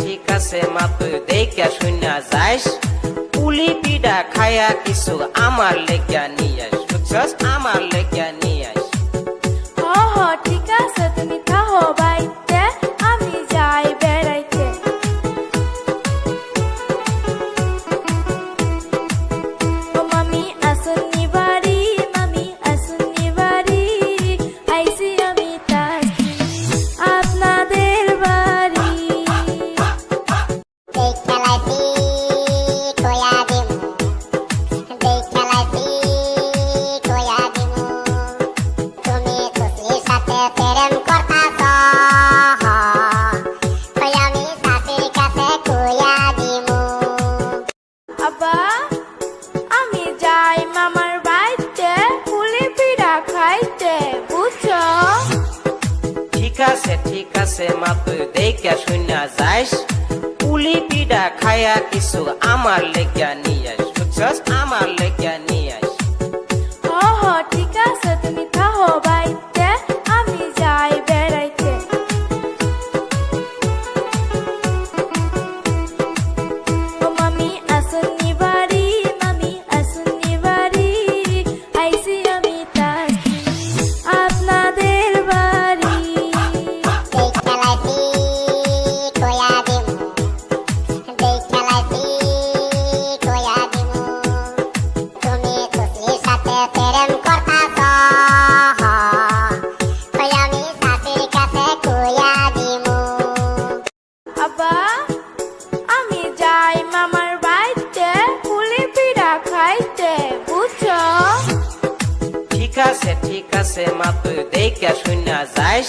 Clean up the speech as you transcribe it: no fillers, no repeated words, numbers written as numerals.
ঠিক আছে মা তুই দেখা শুনা যাইস পুলি পিঠা খায়া কিছু আমার লেগা নিয়ে আস বুঝছস আমার লেগা নিয়ে আস ঠিক আছে তুমি থাকো বাইতে আমি যাই বেড়াইতে ও মামি আসুনি বাড়ি মামি আসুনি বাড়ি আইসি আমি তাকি আপনাদের বাড়ি আব্বা আমি যাই মামার বাড়িতে পুলি পিঠা খাইতে বুঝছো ঠিক আছে মা তুই দেখা শুনা যাইস পুলি পিঠা খায়া কিছু আমার লেগা নিয়ে আস বুঝছস আমার লেগা নিয়ে আস ঠিক আছে তুমি থাকো বাইতে আমি যাই বেড়াইতে ও মামি আসুনি বাড়ি মামি আসুনি বাড়ি আইসি আমি তাকি আপনাদের বাড়ি আব্বা আমি যাই মামার বাড়িতে পুলি পিঠা খাইতে বুঝছো ঠিক আছে মা তুই দেখা শুনা যাইস